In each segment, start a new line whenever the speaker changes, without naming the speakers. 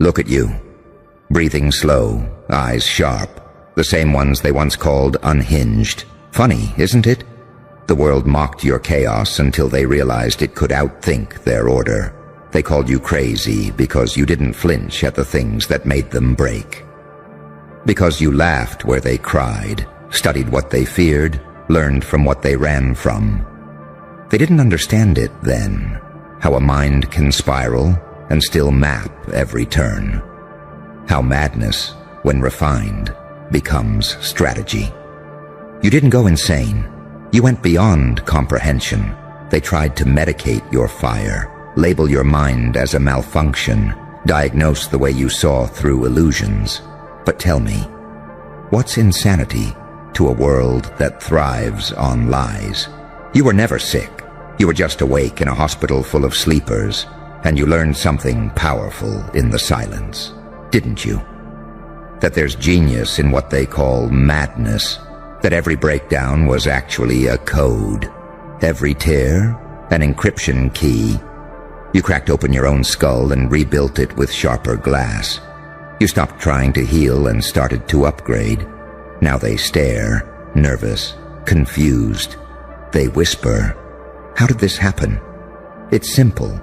Look at you. Breathing slow, eyes sharp, the same ones they once called unhinged. Funny, isn't it? The world mocked your chaos until they realized it could outthink their order. They called you crazy because you didn't flinch at the things that made them break. Because you laughed where they cried, studied what they feared, learned from what they ran from. They didn't understand it then, how a mind can spiral and still map every turn. How madness, when refined, becomes strategy. You didn't go insane. You went beyond comprehension. They tried to medicate your fire, label your mind as a malfunction, diagnose the way you saw through illusions. But tell me, what's insanity to a world that thrives on lies? You were never sick. You were just awake in a hospital full of sleepers, and you learned something powerful in the silence, didn't you? That there's genius in what they call madness, that every breakdown was actually a code, every tear an encryption key. You cracked open your own skull and rebuilt it with sharper glass. You stopped trying to heal and started to upgrade. Now they stare, nervous, confused. They whisper, "How did this happen?" It's simple.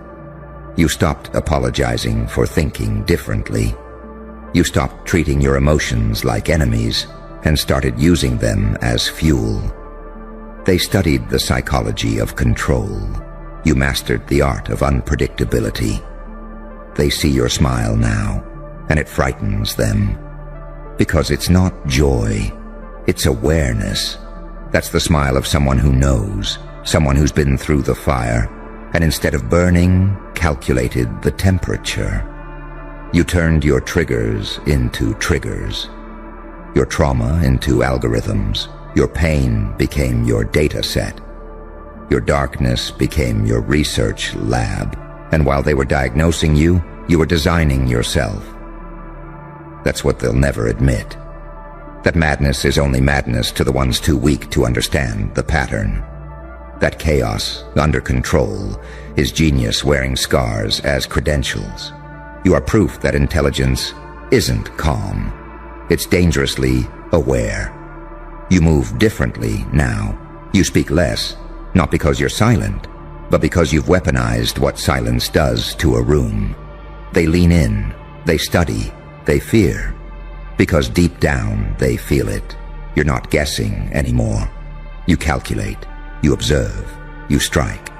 You stopped apologizing for thinking differently. You stopped treating your emotions like enemies and started using them as fuel. They studied the psychology of control. You mastered the art of unpredictability. They see your smile now, and it frightens them. Because it's not joy, it's awareness. That's the smile of someone who knows, someone who's been through the fire, and instead of burning, calculated the temperature. You turned your triggers into triggers, your trauma into algorithms, your pain became your data set, your darkness became your research lab, and while they were diagnosing you, you were designing yourself. That's what they'll never admit. That madness is only madness to the ones too weak to understand the pattern. That chaos, under control, is genius wearing scars as credentials. You are proof that intelligence isn't calm. It's dangerously aware. You move differently now. You speak less, not because you're silent, but because you've weaponized what silence does to a room. They lean in, they study, they fear, because deep down they feel it. You're not guessing anymore. You calculate, you observe, you strike.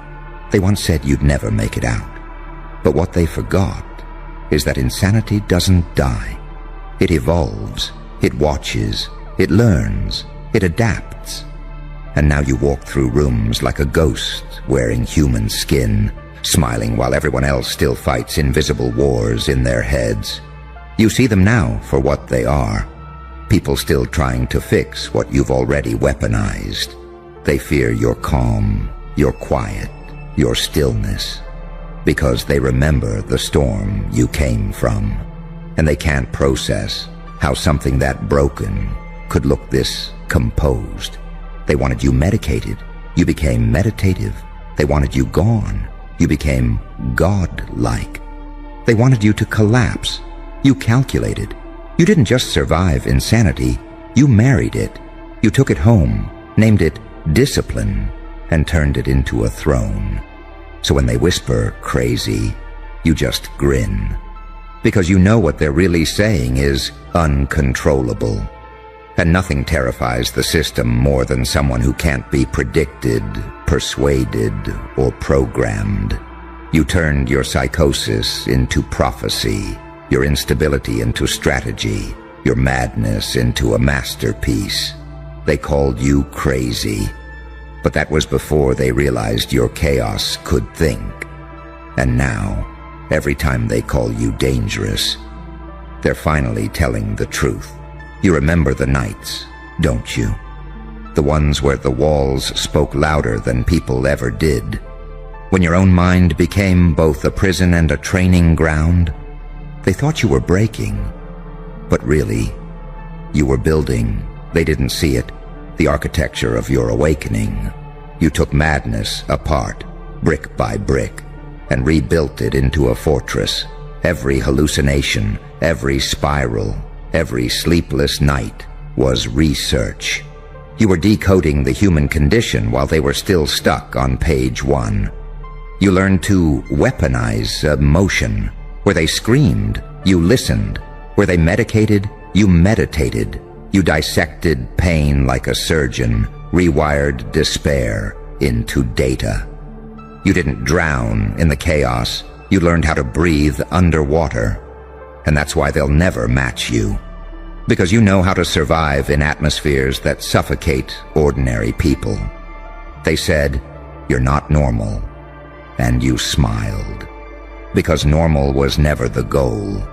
They once said you'd never make it out. But what they forgot is that insanity doesn't die. It evolves, it watches, it learns, it adapts. And now you walk through rooms like a ghost wearing human skin, smiling while everyone else still fights invisible wars in their heads. You see them now for what they are. People still trying to fix what you've already weaponized. They fear your calm, your quiet, your stillness, because they remember the storm you came from, and they can't process how something that broken could look this composed. They wanted you medicated. You became meditative. They wanted you gone. You became God-like. They wanted you to collapse. You calculated. You didn't just survive insanity. You married it. You took it home, named it discipline, and turned it into a throne. So when they whisper crazy, you just grin. Because you know what they're really saying is uncontrollable. And nothing terrifies the system more than someone who can't be predicted, persuaded, or programmed. You turned your psychosis into prophecy, your instability into strategy, your madness into a masterpiece. They called you crazy, but that was before they realized your chaos could think. And now, every time they call you dangerous, they're finally telling the truth. You remember the nights, don't you? The ones where the walls spoke louder than people ever did. When your own mind became both a prison and a training ground. They thought you were breaking, but really, you were building. They didn't see it, the architecture of your awakening. You took madness apart, brick by brick, and rebuilt it into a fortress, Every hallucination, every spiral, every sleepless night was research. You were decoding the human condition while they were still stuck on page 1. You learned to weaponize emotion. Where they screamed, you listened. Where they medicated, you meditated. You dissected pain like a surgeon, rewired despair into data. You didn't drown in the chaos. You learned how to breathe underwater. And that's why they'll never match you. Because you know how to survive in atmospheres that suffocate ordinary people. They said, "You're not normal." And you smiled. Because normal was never the goal.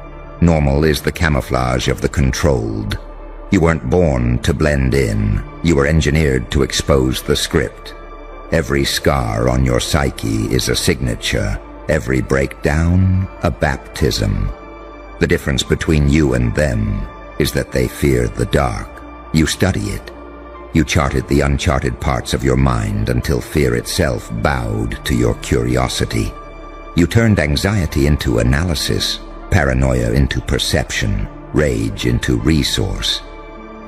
Normal is the camouflage of the controlled. You weren't born to blend in. You were engineered to expose the script. Every scar on your psyche is a signature. Every breakdown, a baptism. The difference between you and them is that they fear the dark. You study it. You charted the uncharted parts of your mind until fear itself bowed to your curiosity. You turned anxiety into analysis, paranoia into perception, rage into resource.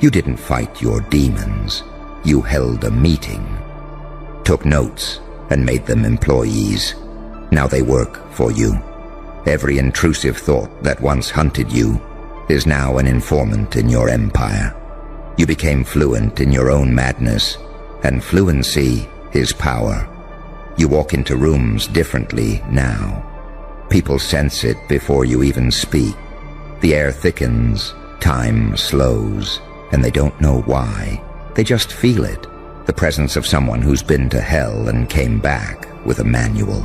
You didn't fight your demons. You held a meeting, took notes, and made them employees. Now they work for you. Every intrusive thought that once hunted you is now an informant in your empire. You became fluent in your own madness, and fluency is power. You walk into rooms differently now. People sense it before you even speak. The air thickens, time slows, and they don't know why. They just feel it, the presence of someone who's been to hell and came back with a manual.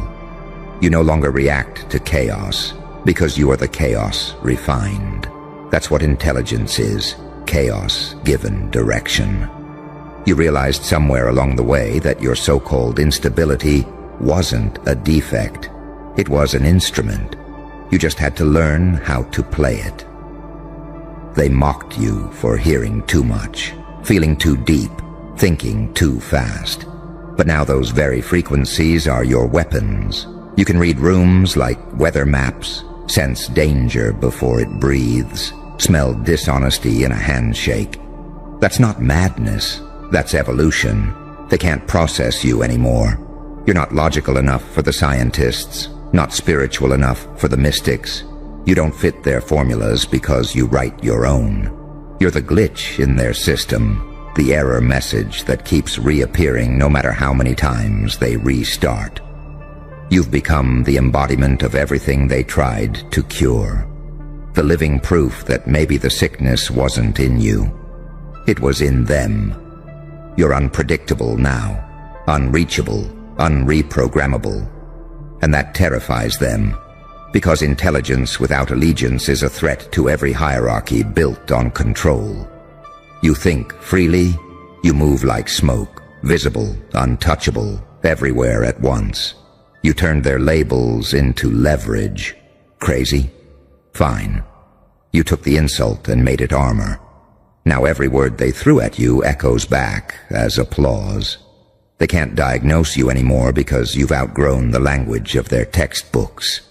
You no longer react to chaos, because you are the chaos refined. That's what intelligence is, chaos given direction. You realized somewhere along the way that your so-called instability wasn't a defect. It was an instrument. You just had to learn how to play it. They mocked you for hearing too much, feeling too deep, thinking too fast. But now those very frequencies are your weapons. You can read rooms like weather maps, sense danger before it breathes, smell dishonesty in a handshake. That's not madness. That's evolution. They can't process you anymore. You're not logical enough for the scientists, not spiritual enough for the mystics. You don't fit their formulas because you write your own. You're the glitch in their system, the error message that keeps reappearing no matter how many times they restart. You've become the embodiment of everything they tried to cure. The living proof that maybe the sickness wasn't in you. It was in them. You're unpredictable now, unreachable, unreprogrammable. And that terrifies them, because intelligence without allegiance is a threat to every hierarchy built on control. You think freely, you move like smoke, visible, untouchable, everywhere at once. You turned their labels into leverage. Crazy? Fine. You took the insult and made it armor. Now every word they threw at you echoes back as applause. They can't diagnose you anymore because you've outgrown the language of their textbooks.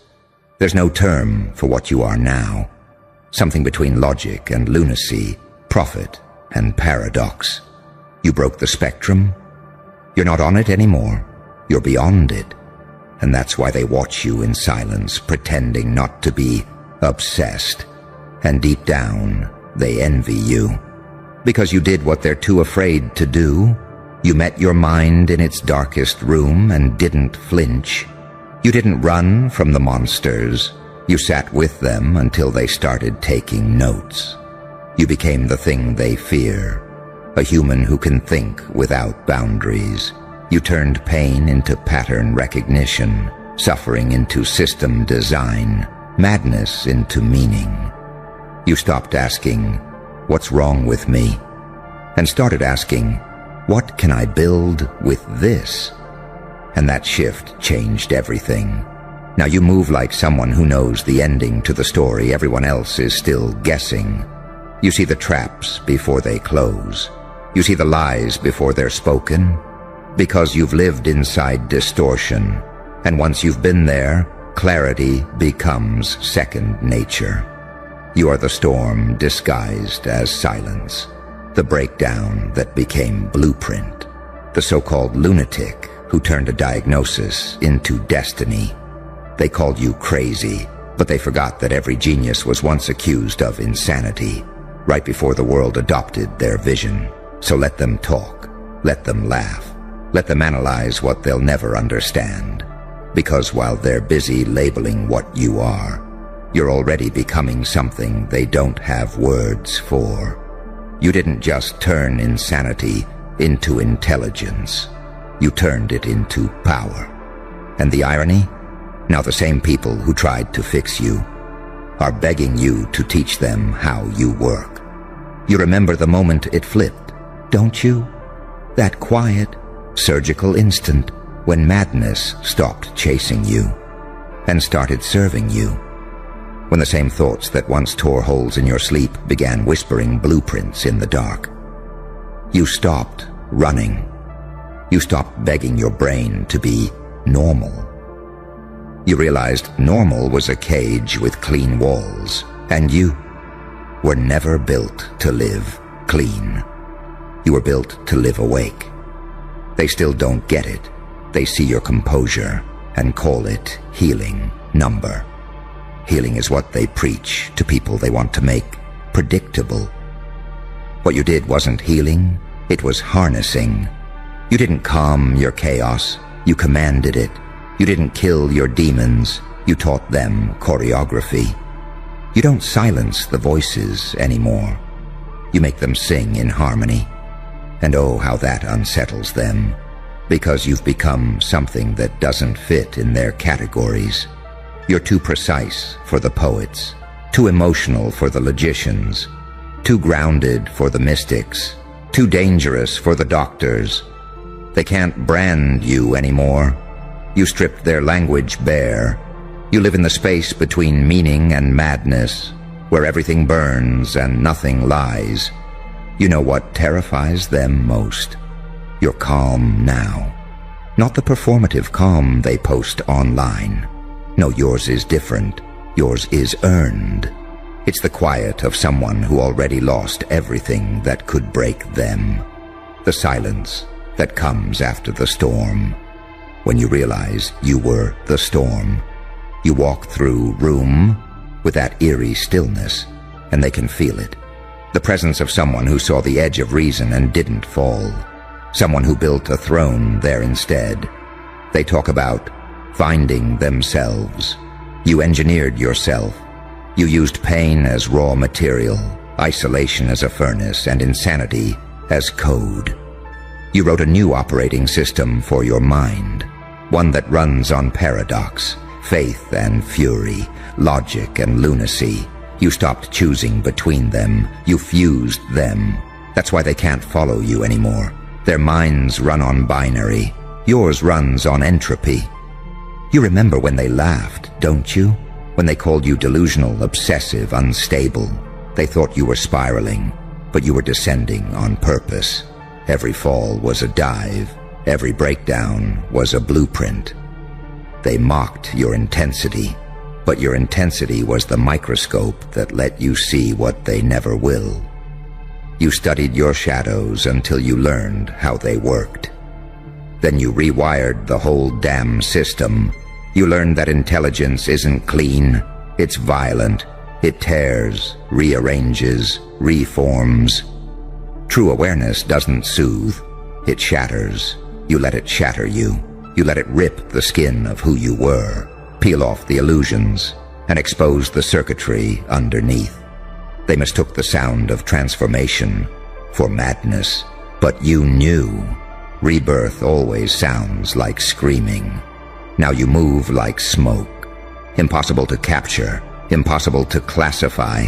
There's no term for what you are now. Something between logic and lunacy, prophet and paradox. You broke the spectrum. You're not on it anymore. You're beyond it. And that's why they watch you in silence, pretending not to be obsessed. And deep down, they envy you. Because you did what they're too afraid to do. You met your mind in its darkest room and didn't flinch. You didn't run from the monsters. You sat with them until they started taking notes. You became the thing they fear, a human who can think without boundaries. You turned pain into pattern recognition, suffering into system design, madness into meaning. You stopped asking, "What's wrong with me?" and started asking, "What can I build with this?" And that shift changed everything. Now you move like someone who knows the ending to the story everyone else is still guessing. You see the traps before they close. You see the lies before they're spoken. Because you've lived inside distortion. And once you've been there, Clarity becomes second nature. You are the storm disguised as silence, the breakdown that became blueprint, the so-called lunatic who turned a diagnosis into destiny. They called you crazy, but they forgot that every genius was once accused of insanity, right before the world adopted their vision. So let them talk, let them laugh, let them analyze what they'll never understand. Because while they're busy labeling what you are, you're already becoming something they don't have words for. You didn't just turn insanity into intelligence. You turned it into power. And the irony? Now the same people who tried to fix you are begging you to teach them how you work. You remember the moment it flipped, don't you? That quiet, surgical instant when madness stopped chasing you and started serving you. When the same thoughts that once tore holes in your sleep began whispering blueprints in the dark. You stopped running. You stopped begging your brain to be normal. You realized normal was a cage with clean walls, and you were never built to live clean. You were built to live awake. They still don't get it. They see your composure and call it healing number. Healing is what they preach to people they want to make predictable. What you did wasn't healing, it was harnessing. You didn't calm your chaos, you commanded it. You didn't kill your demons, you taught them choreography. You don't silence the voices anymore. You make them sing in harmony. And oh, how that unsettles them, because you've become something that doesn't fit in their categories. You're too precise for the poets, too emotional for the logicians, too grounded for the mystics, too dangerous for the doctors. They can't brand you anymore. You stripped their language bare. You live in the space between meaning and madness, where everything burns and nothing lies. You know what terrifies them most. You're calm now. Not the performative calm they post online. No, yours is different. Yours is earned. It's the quiet of someone who already lost everything that could break them. The silence that comes after the storm. When you realize you were the storm, you walk through room with that eerie stillness, and they can feel it. The presence of someone who saw the edge of reason and didn't fall. Someone who built a throne there instead. They talk about finding themselves. You engineered yourself. You used pain as raw material, isolation as a furnace, and insanity as code. You wrote a new operating system for your mind, one that runs on paradox, faith and fury, logic and lunacy. You stopped choosing between them. You fused them. That's why they can't follow you anymore. Their minds run on binary. Yours runs on entropy. You remember when they laughed, don't you? When they called you delusional, obsessive, unstable. They thought you were spiraling, but you were descending on purpose. Every fall was a dive. Every breakdown was a blueprint. They mocked your intensity, but your intensity was the microscope that let you see what they never will. You studied your shadows until you learned how they worked. Then you rewired the whole damn system. You learned that intelligence isn't clean, it's violent. It tears, rearranges, reforms. True awareness doesn't soothe, it shatters. You let it shatter you. You let it rip the skin of who you were, peel off the illusions, and expose the circuitry underneath. They mistook the sound of transformation for madness, but you knew. Rebirth always sounds like screaming. Now you move like smoke. Impossible to capture, impossible to classify.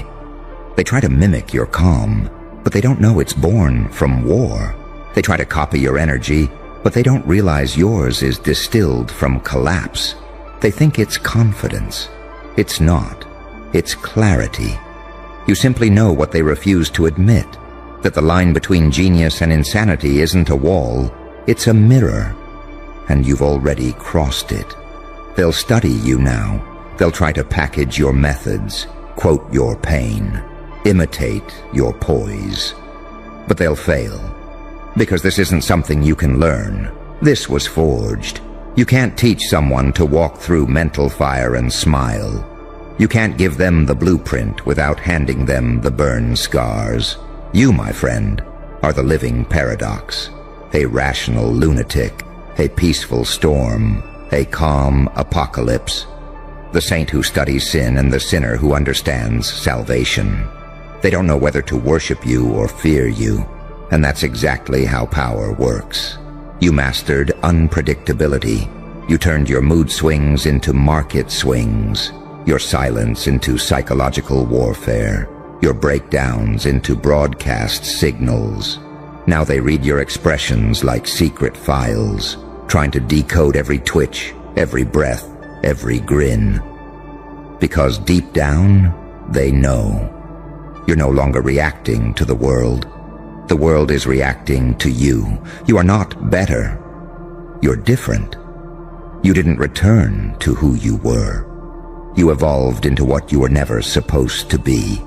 They try to mimic your calm, but they don't know it's born from war. They try to copy your energy, but they don't realize yours is distilled from collapse. They think it's confidence. It's not. It's clarity. You simply know what they refuse to admit, that the line between genius and insanity isn't a wall, it's a mirror, and you've already crossed it. They'll study you now. They'll try to package your methods, quote your pain, imitate your poise. But they'll fail, because this isn't something you can learn. This was forged. You can't teach someone to walk through mental fire and smile. You can't give them the blueprint without handing them the burn scars. You, my friend, are the living paradox, a rational lunatic, a peaceful storm, a calm apocalypse, the saint who studies sin and the sinner who understands salvation. They don't know whether to worship you or fear you, and that's exactly how power works. You mastered unpredictability. You turned your mood swings into market swings, your silence into psychological warfare, your breakdowns into broadcast signals. Now they read your expressions like secret files, trying to decode every twitch, every breath, every grin. Because deep down, they know. You're no longer reacting to the world. The world is reacting to you. You are not better. You're different. You didn't return to who you were. You evolved into what you were never supposed to be.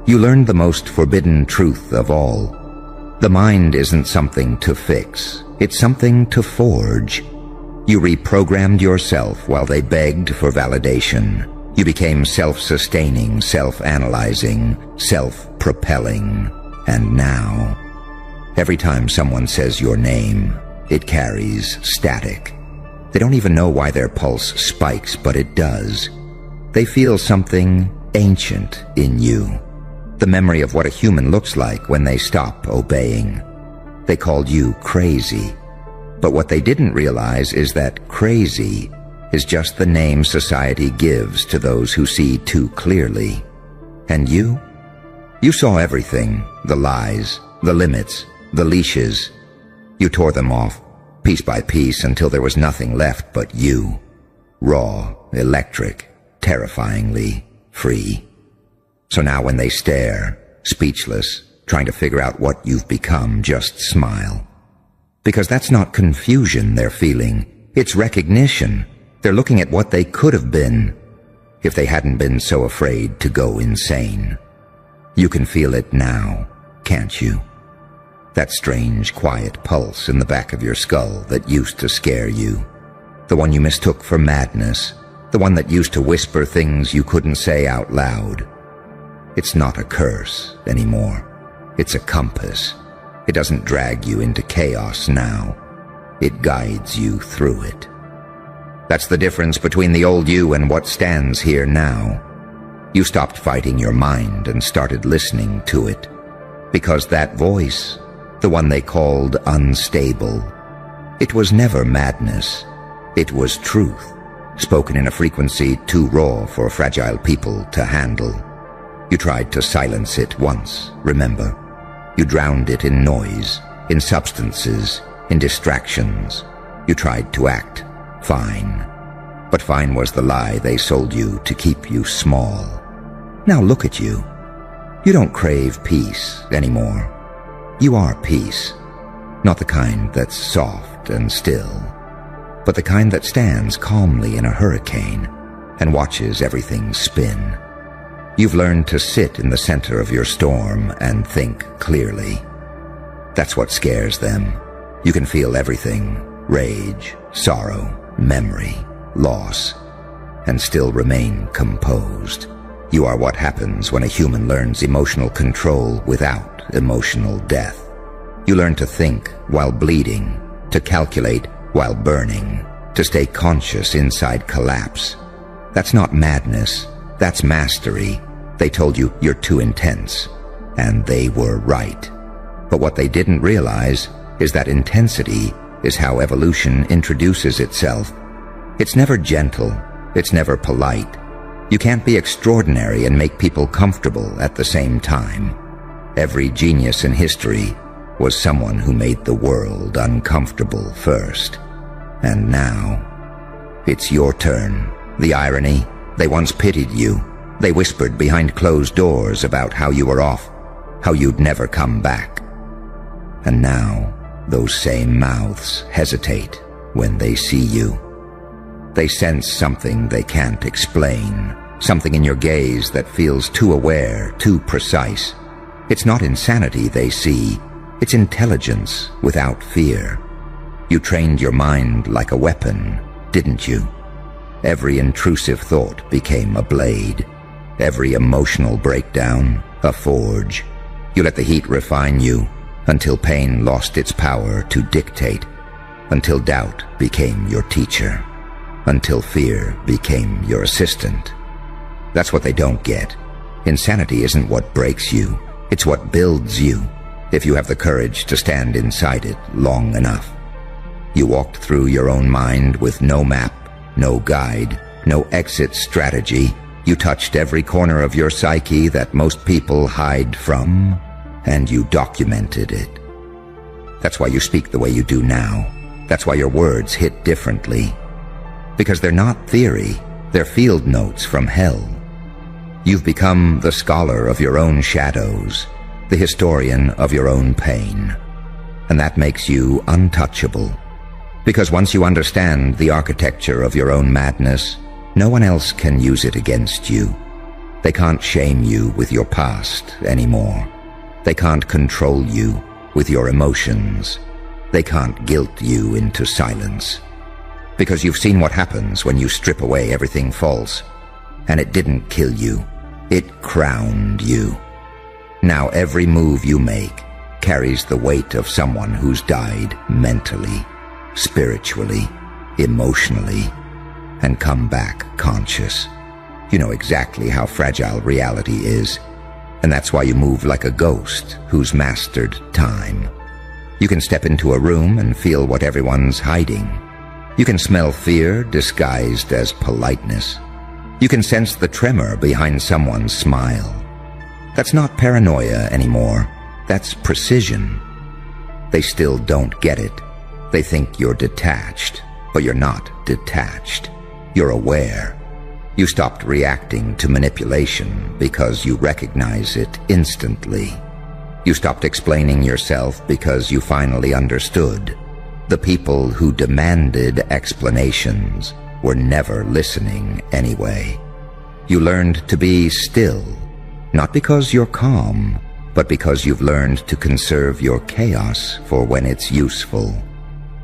You learned the most forbidden truth of all. The mind isn't something to fix. It's something to forge. You reprogrammed yourself while they begged for validation. You became self-sustaining, self-analyzing, self-propelling. And now, every time someone says your name, it carries static. They don't even know why their pulse spikes, but it does. They feel something ancient in you. The memory of what a human looks like when they stop obeying. They called you crazy. But what they didn't realize is that crazy is just the name society gives to those who see too clearly. And you? You saw everything, the lies, the limits, the leashes. You tore them off, piece by piece, until there was nothing left but you. Raw, electric, terrifyingly free. So now when they stare, speechless, trying to figure out what you've become, just smile. Because that's not confusion they're feeling, it's recognition. They're looking at what they could have been if they hadn't been so afraid to go insane. You can feel it now, can't you? That strange, quiet pulse in the back of your skull that used to scare you. The one you mistook for madness. The one that used to whisper things you couldn't say out loud. It's not a curse anymore. It's a compass. It doesn't drag you into chaos now. It guides you through it. That's the difference between the old you and what stands here now. You stopped fighting your mind and started listening to it. Because that voice, the one they called unstable, it was never madness. It was truth, spoken in a frequency too raw for fragile people to handle. You tried to silence it once, remember? You drowned it in noise, in substances, in distractions. You tried to act fine. But fine was the lie they sold you to keep you small. Now look at you. You don't crave peace anymore. You are peace. Not the kind that's soft and still, but the kind that stands calmly in a hurricane and watches everything spin. You've learned to sit in the center of your storm and think clearly. That's what scares them. You can feel everything: rage, sorrow, memory, loss, and still remain composed. You are what happens when a human learns emotional control without emotional death. You learn to think while bleeding, to calculate while burning, to stay conscious inside collapse. That's not madness, that's mastery. They told you you're too intense, and they were right. But what they didn't realize is that intensity is how evolution introduces itself. It's never gentle, it's never polite. You can't be extraordinary and make people comfortable at the same time. Every genius in history was someone who made the world uncomfortable first. And now, it's your turn. The irony, they once pitied you. They whispered behind closed doors about how you were off, how you'd never come back. And now, those same mouths hesitate when they see you. They sense something they can't explain, something in your gaze that feels too aware, too precise. It's not insanity they see, it's intelligence without fear. You trained your mind like a weapon, didn't you? Every intrusive thought became a blade, every emotional breakdown a forge. You let the heat refine you until pain lost its power to dictate, until doubt became your teacher, until fear became your assistant. That's what they don't get. Insanity isn't what breaks you, it's what builds you, if you have the courage to stand inside it long enough. You walked through your own mind with no map, no guide, no exit strategy. You touched every corner of your psyche that most people hide from, and you documented it. That's why you speak the way you do now. That's why your words hit differently. Because they're not theory, they're field notes from hell. You've become the scholar of your own shadows, the historian of your own pain. And that makes you untouchable. Because once you understand the architecture of your own madness, no one else can use it against you. They can't shame you with your past anymore. They can't control you with your emotions. They can't guilt you into silence. Because you've seen what happens when you strip away everything false. And it didn't kill you. It crowned you. Now every move you make carries the weight of someone who's died mentally, spiritually, emotionally, and come back conscious. You know exactly how fragile reality is, and that's why you move like a ghost who's mastered time. You can step into a room and feel what everyone's hiding. You can smell fear disguised as politeness. You can sense the tremor behind someone's smile. That's not paranoia anymore. That's precision. They still don't get it. They think you're detached, but you're not detached. You're aware. You stopped reacting to manipulation because you recognize it instantly. You stopped explaining yourself because you finally understood. The people who demanded explanations were never listening anyway. You learned to be still, not because you're calm, but because you've learned to conserve your chaos for when it's useful.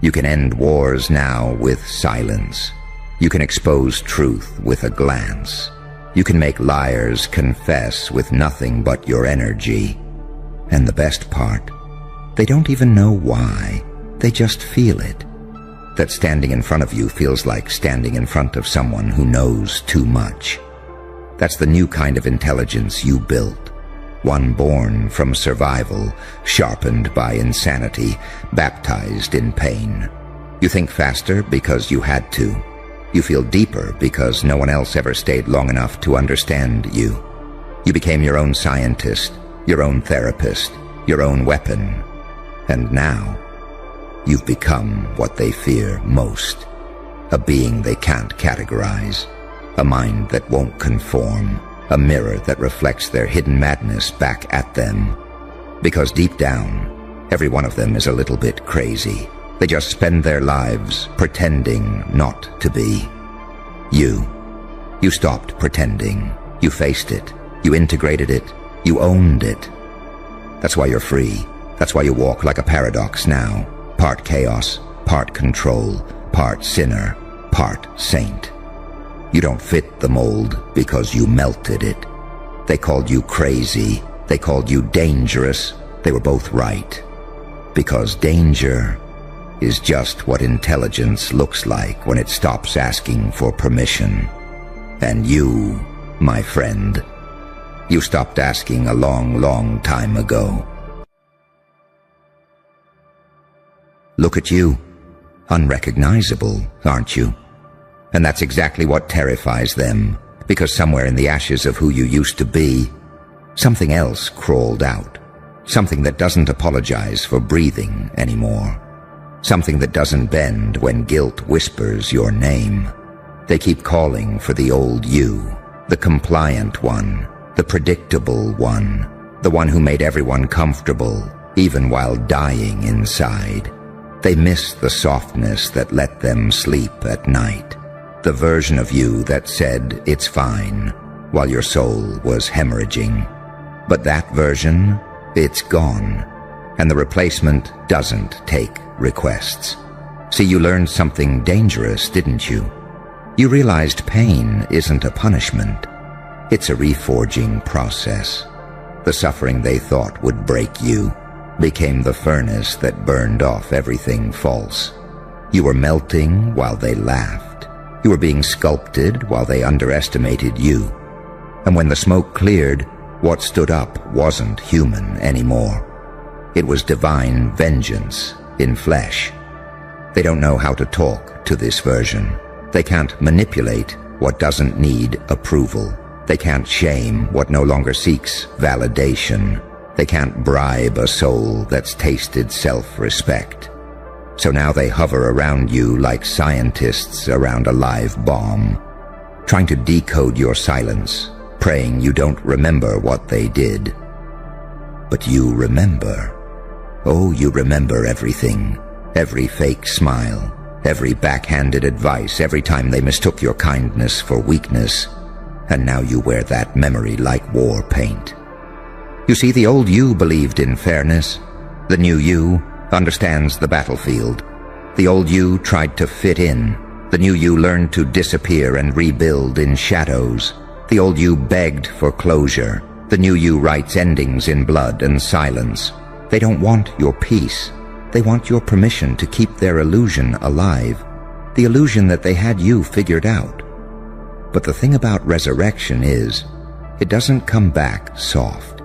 You can end wars now with silence. You can expose truth with a glance. You can make liars confess with nothing but your energy. And the best part, they don't even know why. They just feel it. That standing in front of you feels like standing in front of someone who knows too much. That's the new kind of intelligence you built. One born from survival, sharpened by insanity, baptized in pain. You think faster because you had to. You feel deeper because no one else ever stayed long enough to understand you. You became your own scientist, your own therapist, your own weapon. And now, you've become what they fear most. A being they can't categorize. A mind that won't conform. A mirror that reflects their hidden madness back at them. Because deep down, every one of them is a little bit crazy. They just spend their lives pretending not to be. You stopped pretending. You faced it. You integrated it. You owned it. That's why you're free. That's why you walk like a paradox now. Part chaos, part control, part sinner, part saint. You don't fit the mold because you melted it. They called you crazy. They called you dangerous. They were both right. Because danger is just what intelligence looks like when it stops asking for permission. And you, my friend, you stopped asking a long, long time ago. Look at you. Unrecognizable, aren't you? And that's exactly what terrifies them, because somewhere in the ashes of who you used to be, something else crawled out. Something that doesn't apologize for breathing anymore. Something that doesn't bend when guilt whispers your name. They keep calling for the old you, the compliant one, the predictable one, the one who made everyone comfortable, even while dying inside. They miss the softness that let them sleep at night. The version of you that said it's fine while your soul was hemorrhaging. But that version, it's gone, and the replacement doesn't take requests. See, you learned something dangerous, didn't you? You realized pain isn't a punishment. It's a reforging process. The suffering they thought would break you became the furnace that burned off everything false. You were melting while they laughed. You were being sculpted while they underestimated you. And when the smoke cleared, what stood up wasn't human anymore. It was divine vengeance in flesh. They don't know how to talk to this version. They can't manipulate what doesn't need approval. They can't shame what no longer seeks validation. They can't bribe a soul that's tasted self-respect. So now they hover around you like scientists around a live bomb, trying to decode your silence, praying you don't remember what they did. But you remember. Oh, you remember everything. Every fake smile, every backhanded advice, every time they mistook your kindness for weakness. And now you wear that memory like war paint. You see, the old you believed in fairness. The new you understands the battlefield. The old you tried to fit in. The new you learned to disappear and rebuild in shadows. The old you begged for closure. The new you writes endings in blood and silence. They don't want your peace. They want your permission to keep their illusion alive, the illusion that they had you figured out. But the thing about resurrection is, it doesn't come back soft.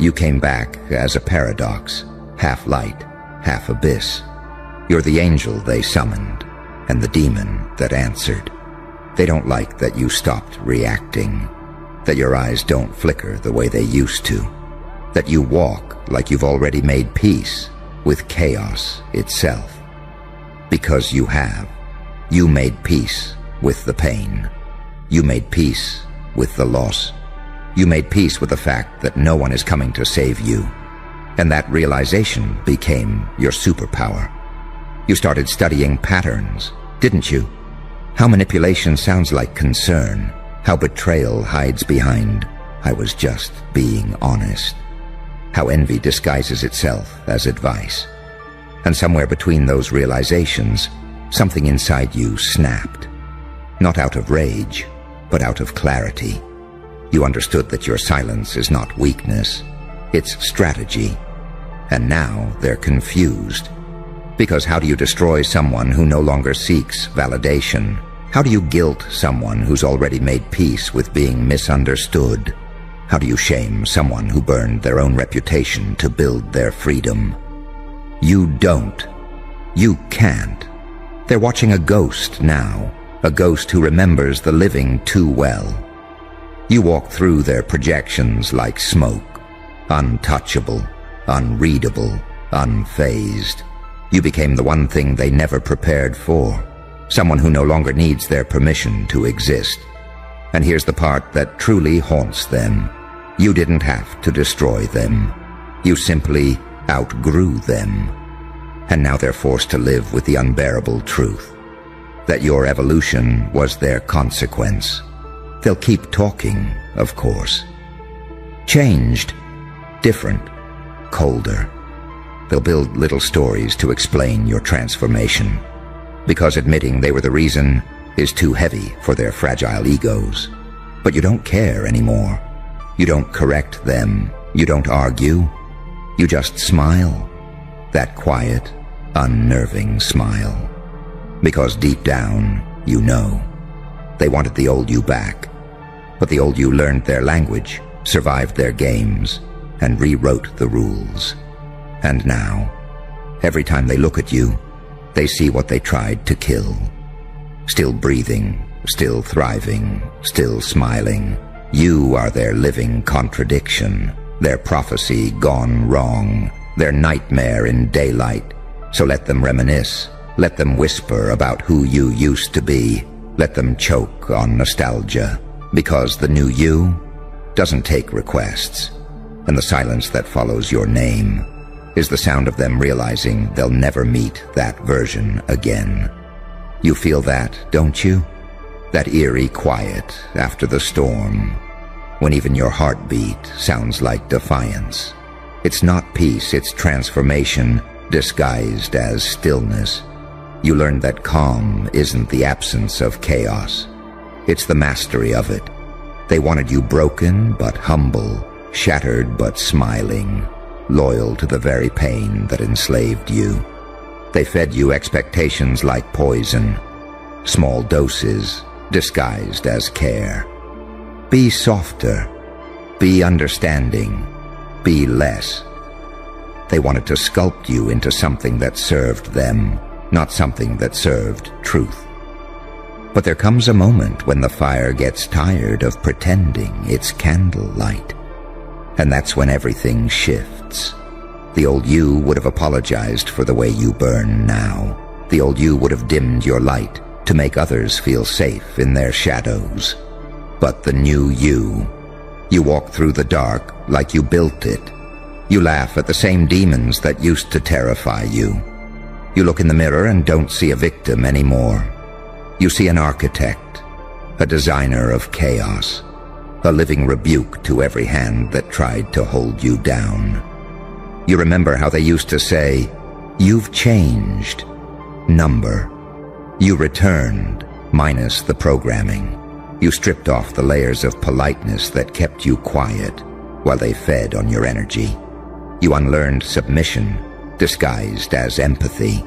You came back as a paradox, half light, half abyss. You're the angel they summoned, and the demon that answered. They don't like that you stopped reacting, that your eyes don't flicker the way they used to, that you walk like you've already made peace with chaos itself. Because you have. You made peace with the pain. You made peace with the loss. You made peace with the fact that no one is coming to save you. And that realization became your superpower. You started studying patterns, didn't you? How manipulation sounds like concern. How betrayal hides behind, I was just being honest. How envy disguises itself as advice. And somewhere between those realizations, something inside you snapped. Not out of rage, but out of clarity. You understood that your silence is not weakness, it's strategy. And now they're confused. Because how do you destroy someone who no longer seeks validation? How do you guilt someone who's already made peace with being misunderstood? How do you shame someone who burned their own reputation to build their freedom? You don't. You can't. They're watching a ghost now, a ghost who remembers the living too well. You walk through their projections like smoke, untouchable, unreadable, unfazed. You became the one thing they never prepared for, someone who no longer needs their permission to exist. And here's the part that truly haunts them. You didn't have to destroy them. You simply outgrew them. And now they're forced to live with the unbearable truth that your evolution was their consequence. They'll keep talking, of course. Changed, different, colder. They'll build little stories to explain your transformation, because admitting they were the reason is too heavy for their fragile egos. But you don't care anymore. You don't correct them. You don't argue. You just smile. That quiet, unnerving smile. Because deep down, you know. They wanted the old you back. But the old you learned their language, survived their games, and rewrote the rules. And now, every time they look at you, they see what they tried to kill. Still breathing, still thriving, still smiling. You are their living contradiction, their prophecy gone wrong, their nightmare in daylight. So let them reminisce, let them whisper about who you used to be, let them choke on nostalgia, because the new you doesn't take requests, and the silence that follows your name is the sound of them realizing they'll never meet that version again. You feel that, don't you? That eerie quiet after the storm, when even your heartbeat sounds like defiance. It's not peace, it's transformation disguised as stillness. You learned that calm isn't the absence of chaos. It's the mastery of it. They wanted you broken but humble, shattered but smiling, loyal to the very pain that enslaved you. They fed you expectations like poison, small doses disguised as care. Be softer, be understanding, be less. They wanted to sculpt you into something that served them, not something that served truth. But there comes a moment when the fire gets tired of pretending it's candlelight. And that's when everything shifts. The old you would have apologized for the way you burn now. The old you would have dimmed your light to make others feel safe in their shadows. But the new you walk through the dark like you built it. You laugh at the same demons that used to terrify you. You look in the mirror and don't see a victim anymore. You see an architect, a designer of chaos, a living rebuke to every hand that tried to hold you down. You remember how they used to say, "You've changed." Number. You returned, minus the programming. You stripped off the layers of politeness that kept you quiet while they fed on your energy. You unlearned submission, disguised as empathy.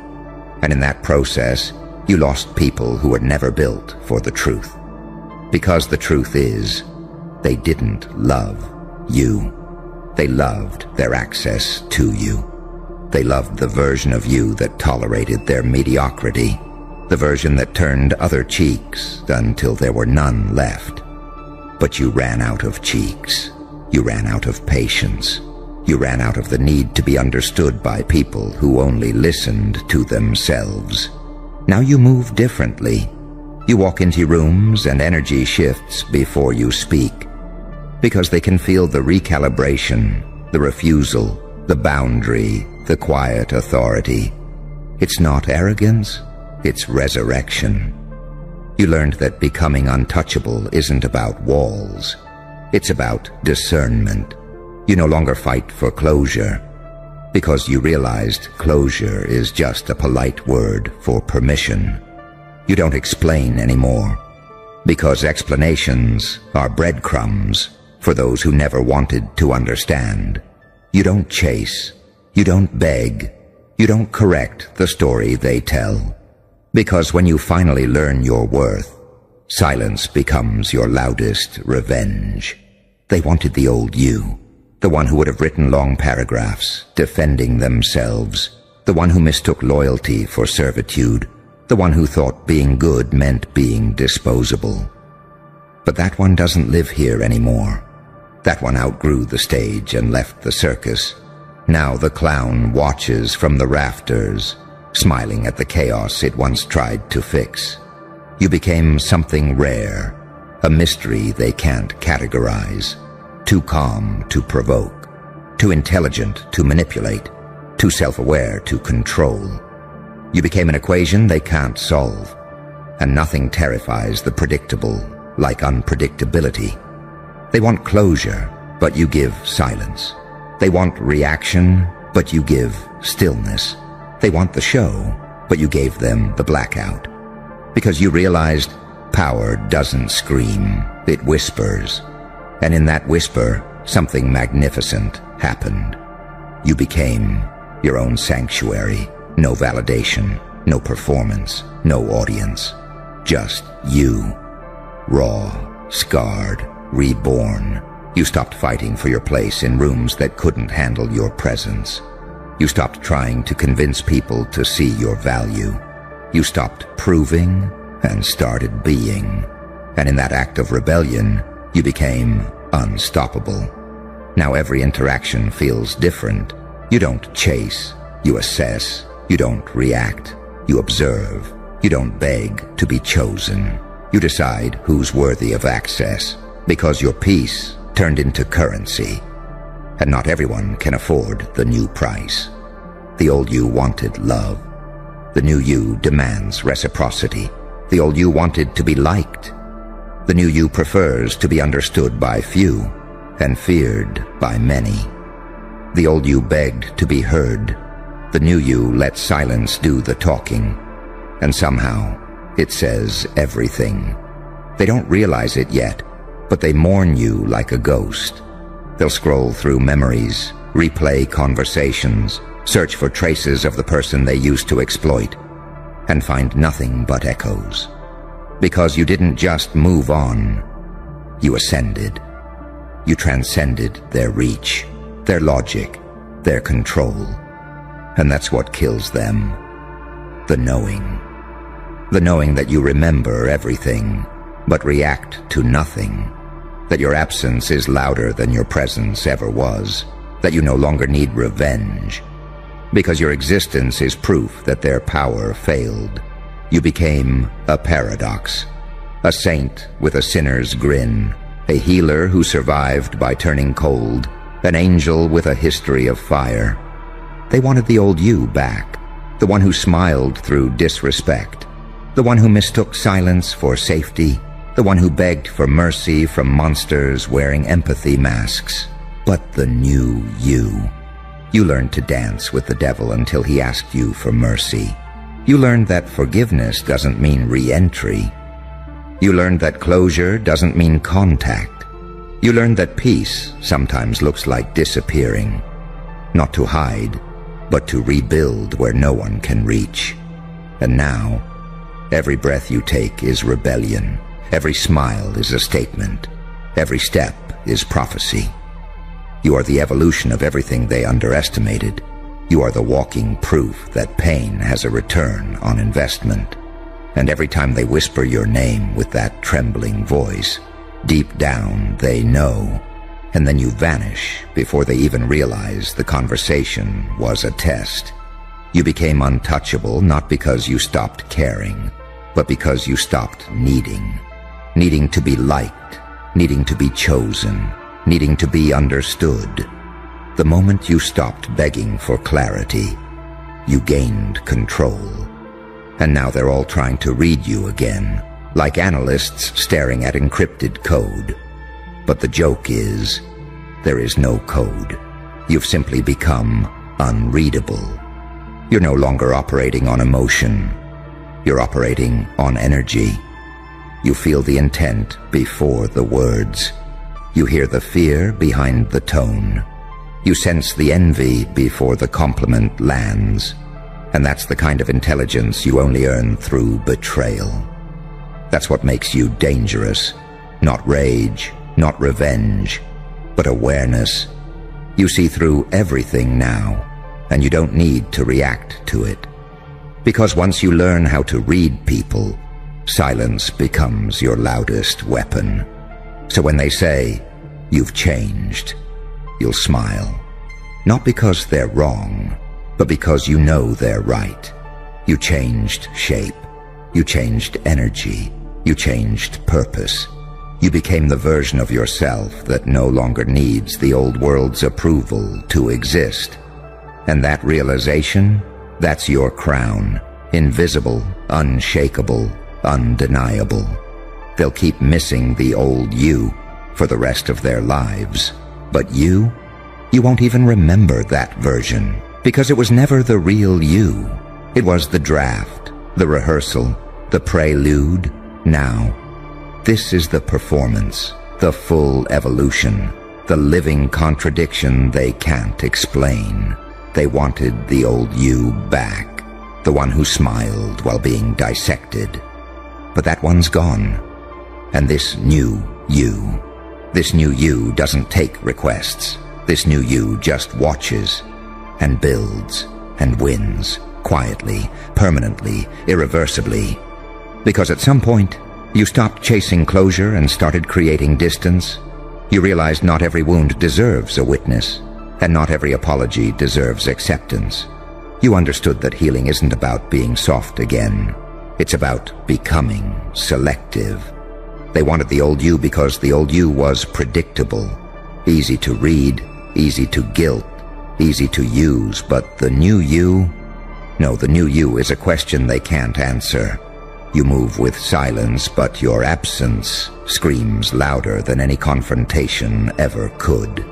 And in that process, you lost people who were never built for the truth. Because the truth is, they didn't love you. They loved their access to you. They loved the version of you that tolerated their mediocrity, the version that turned other cheeks until there were none left. But you ran out of cheeks. You ran out of patience. You ran out of the need to be understood by people who only listened to themselves. Now you move differently. You walk into rooms and energy shifts before you speak, because they can feel the recalibration, the refusal, the boundary, the quiet authority. It's not arrogance, it's resurrection. You learned that becoming untouchable isn't about walls. It's about discernment. You no longer fight for closure, because you realized closure is just a polite word for permission. You don't explain anymore, because explanations are breadcrumbs for those who never wanted to understand. You don't chase, you don't beg, you don't correct the story they tell, because when you finally learn your worth, silence becomes your loudest revenge. They wanted the old you, the one who would have written long paragraphs defending themselves, the one who mistook loyalty for servitude, the one who thought being good meant being disposable. But that one doesn't live here anymore. That one outgrew the stage and left the circus. Now the clown watches from the rafters, smiling at the chaos it once tried to fix. You became something rare, a mystery they can't categorize. Too calm to provoke, too intelligent to manipulate, too self-aware to control. You became an equation they can't solve, and nothing terrifies the predictable like unpredictability. They want closure, but you give silence. They want reaction, but you give stillness. They want the show, but you gave them the blackout. Because you realized power doesn't scream, it whispers. And in that whisper, something magnificent happened. You became your own sanctuary. No validation, no performance, no audience. Just you. Raw, scarred, reborn. You stopped fighting for your place in rooms that couldn't handle your presence. You stopped trying to convince people to see your value. You stopped proving and started being. And in that act of rebellion, you became unstoppable. Now every interaction feels different. You don't chase, you assess. You don't react, you observe. You don't beg to be chosen. You decide who's worthy of access, because your peace turned into currency. And not everyone can afford the new price. The old you wanted love. The new you demands reciprocity. The old you wanted to be liked. The new you prefers to be understood by few and feared by many. The old you begged to be heard. The new you let silence do the talking. And somehow, it says everything. They don't realize it yet, but they mourn you like a ghost. They'll scroll through memories, replay conversations, search for traces of the person they used to exploit, and find nothing but echoes. Because you didn't just move on, you ascended. You transcended their reach, their logic, their control. And that's what kills them. The knowing. The knowing that you remember everything, but react to nothing. That your absence is louder than your presence ever was. That you no longer need revenge. Because your existence is proof that their power failed. You became a paradox. A saint with a sinner's grin. A healer who survived by turning cold. An angel with a history of fire. They wanted the old you back. The one who smiled through disrespect. The one who mistook silence for safety. The one who begged for mercy from monsters wearing empathy masks. But the new you. You learned to dance with the devil until he asked you for mercy. You learned that forgiveness doesn't mean re-entry. You learned that closure doesn't mean contact. You learned that peace sometimes looks like disappearing. Not to hide, but to rebuild where no one can reach. And now, every breath you take is rebellion. Every smile is a statement. Every step is prophecy. You are the evolution of everything they underestimated. You are the walking proof that pain has a return on investment. And every time they whisper your name with that trembling voice, deep down they know. And then you vanish before they even realize the conversation was a test. You became untouchable not because you stopped caring, but because you stopped needing. Needing to be liked, needing to be chosen, needing to be understood. The moment you stopped begging for clarity, you gained control. And now they're all trying to read you again, like analysts staring at encrypted code. But the joke is, there is no code. You've simply become unreadable. You're no longer operating on emotion. You're operating on energy. You feel the intent before the words. You hear the fear behind the tone. You sense the envy before the compliment lands. And that's the kind of intelligence you only earn through betrayal. That's what makes you dangerous. Not rage, not revenge, but awareness. You see through everything now, and you don't need to react to it. Because once you learn how to read people, silence becomes your loudest weapon. So when they say, "You've changed," you'll smile. Not because they're wrong, but because you know they're right. You changed shape. You changed energy. You changed purpose. You became the version of yourself that no longer needs the old world's approval to exist. And that realization, that's your crown. Invisible, unshakable, undeniable. They'll keep missing the old you for the rest of their lives. But you won't even remember that version, because it was never the real you. It was the draft, the rehearsal, the prelude. Now, this is the performance, the full evolution, the living contradiction they can't explain. They wanted the old you back, the one who smiled while being dissected. But that one's gone. And this new you doesn't take requests. This new you just watches and builds and wins, quietly, permanently, irreversibly. Because at some point, you stopped chasing closure and started creating distance. You realized not every wound deserves a witness, and not every apology deserves acceptance. You understood that healing isn't about being soft again. It's about becoming selective. They wanted the old you because the old you was predictable, easy to read, easy to guilt, easy to use. But the new you? No, the new you is a question they can't answer. You move with silence, but your absence screams louder than any confrontation ever could.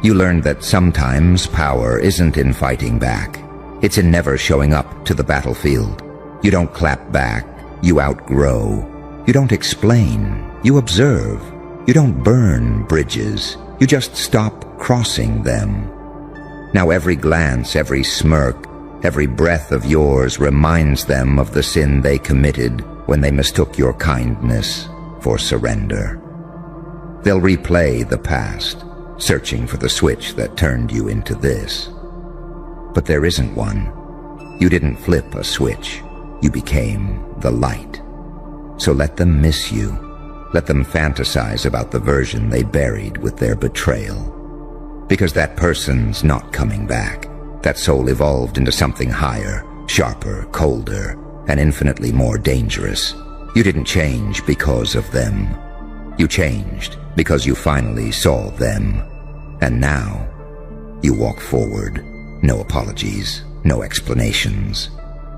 You learned that sometimes power isn't in fighting back. It's in never showing up to the battlefield. You don't clap back, you outgrow. You don't explain, you observe. You don't burn bridges, you just stop crossing them. Now every glance, every smirk, every breath of yours reminds them of the sin they committed when they mistook your kindness for surrender. They'll replay the past, searching for the switch that turned you into this. But there isn't one. You didn't flip a switch. You became the light. So let them miss you. Let them fantasize about the version they buried with their betrayal. Because that person's not coming back. That soul evolved into something higher, sharper, colder, and infinitely more dangerous. You didn't change because of them. You changed because you finally saw them. And now, you walk forward. No apologies, no explanations.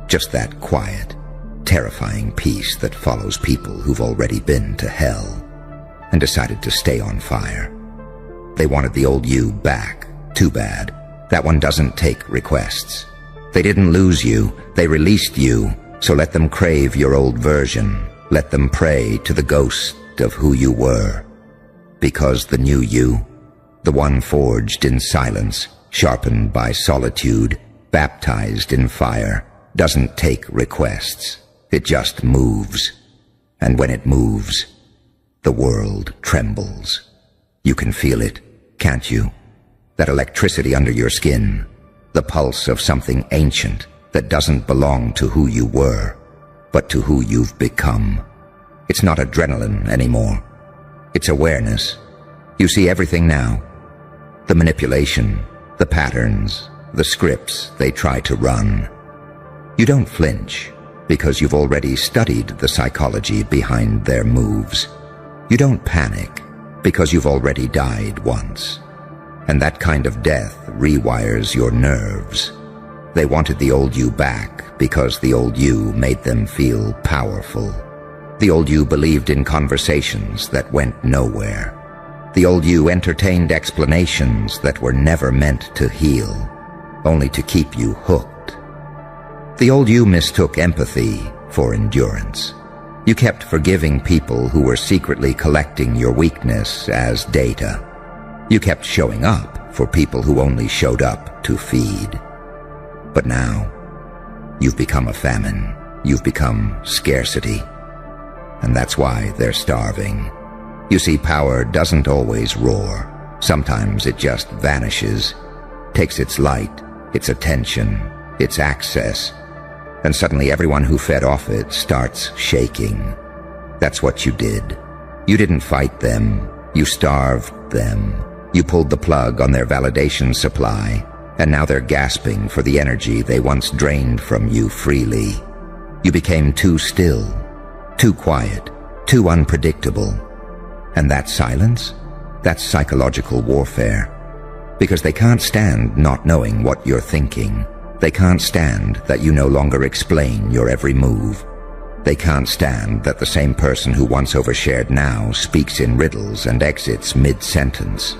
Just that quiet, terrifying peace that follows people who've already been to hell and decided to stay on fire. They wanted the old you back. Too bad. That one doesn't take requests. They didn't lose you, they released you, so let them crave your old version. Let them pray to the ghost of who you were. Because the new you, the one forged in silence, sharpened by solitude, baptized in fire, doesn't take requests. It just moves. And when it moves, the world trembles. You can feel it, can't you? That electricity under your skin, the pulse of something ancient that doesn't belong to who you were, but to who you've become. It's not adrenaline anymore. It's awareness. You see everything now. The manipulation, the patterns, the scripts they try to run. You don't flinch because you've already studied the psychology behind their moves. You don't panic because you've already died once. And that kind of death rewires your nerves. They wanted the old you back because the old you made them feel powerful. The old you believed in conversations that went nowhere. The old you entertained explanations that were never meant to heal, only to keep you hooked. The old you mistook empathy for endurance. You kept forgiving people who were secretly collecting your weakness as data. You kept showing up for people who only showed up to feed. But now, you've become a famine. You've become scarcity. And that's why they're starving. You see, power doesn't always roar. Sometimes it just vanishes, takes its light, its attention, its access, and suddenly everyone who fed off it starts shaking. That's what you did. You didn't fight them. You starved them. You pulled the plug on their validation supply, and now they're gasping for the energy they once drained from you freely. You became too still, too quiet, too unpredictable. And that silence? That's psychological warfare. Because they can't stand not knowing what you're thinking. They can't stand that you no longer explain your every move. They can't stand that the same person who once overshared now speaks in riddles and exits mid-sentence.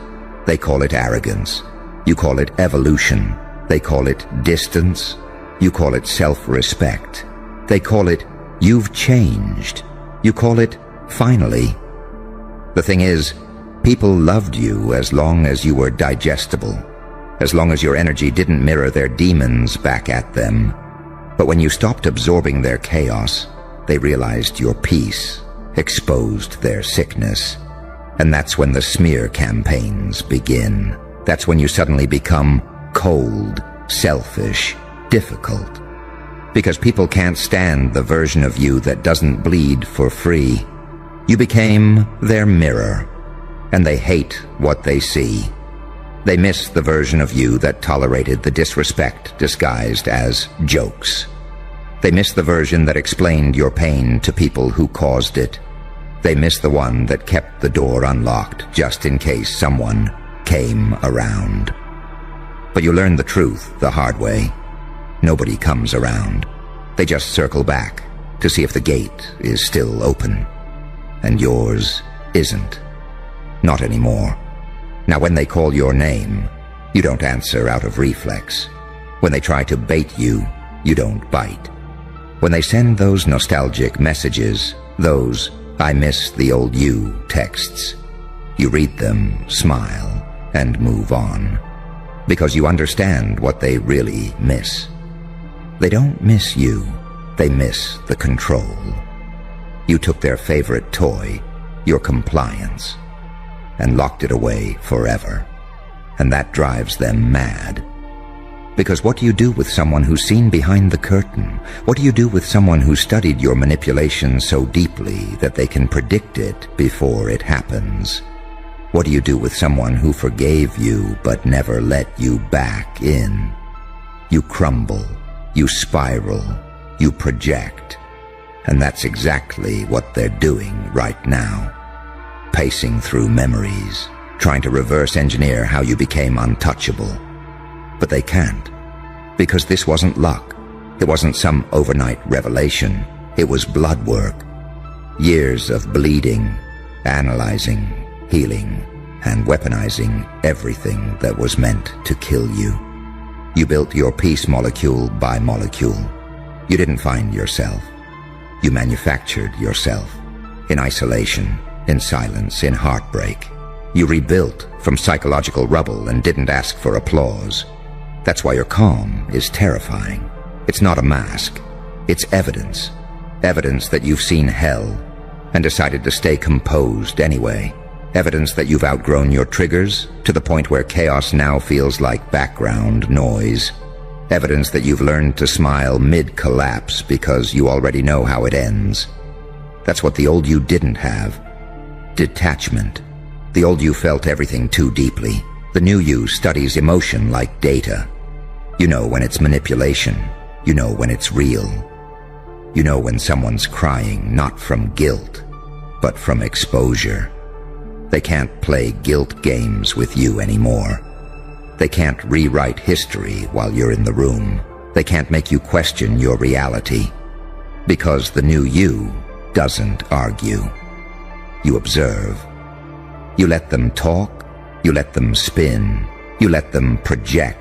They call it arrogance. You call it evolution. They call it distance. You call it self-respect. They call it, you've changed. You call it, finally. The thing is, people loved you as long as you were digestible, as long as your energy didn't mirror their demons back at them. But when you stopped absorbing their chaos, they realized your peace, exposed their sickness. And that's when the smear campaigns begin. That's when you suddenly become cold, selfish, difficult. Because people can't stand the version of you that doesn't bleed for free. You became their mirror, and they hate what they see. They miss the version of you that tolerated the disrespect disguised as jokes. They miss the version that explained your pain to people who caused it. They miss the one that kept the door unlocked just in case someone came around. But you learn the truth the hard way. Nobody comes around. They just circle back, to see if the gate is still open. And yours isn't. Not anymore. Now when they call your name, you don't answer out of reflex. When they try to bait you, you don't bite. When they send those nostalgic messages, those "I miss the old you" texts, you read them, smile, and move on. Because you understand what they really miss. They don't miss you, they miss the control. You took their favorite toy, your compliance, and locked it away forever. And that drives them mad. Because what do you do with someone who's seen behind the curtain? What do you do with someone who studied your manipulation so deeply that they can predict it before it happens? What do you do with someone who forgave you but never let you back in? You crumble, you spiral, you project. And that's exactly what they're doing right now. Pacing through memories, trying to reverse engineer how you became untouchable. But they can't, because this wasn't luck. It wasn't some overnight revelation. It was blood work. Years of bleeding, analyzing, healing, and weaponizing everything that was meant to kill you. You built your peace molecule by molecule. You didn't find yourself. You manufactured yourself. In isolation, in silence, in heartbreak. You rebuilt from psychological rubble and didn't ask for applause. That's why your calm is terrifying. It's not a mask. It's evidence. Evidence that you've seen hell and decided to stay composed anyway. Evidence that you've outgrown your triggers to the point where chaos now feels like background noise. Evidence that you've learned to smile mid-collapse because you already know how it ends. That's what the old you didn't have. Detachment. The old you felt everything too deeply. The new you studies emotion like data. You know when it's manipulation. You know when it's real. You know when someone's crying not from guilt, but from exposure. They can't play guilt games with you anymore. They can't rewrite history while you're in the room. They can't make you question your reality. Because the new you doesn't argue. You observe. You let them talk. You let them spin. You let them project.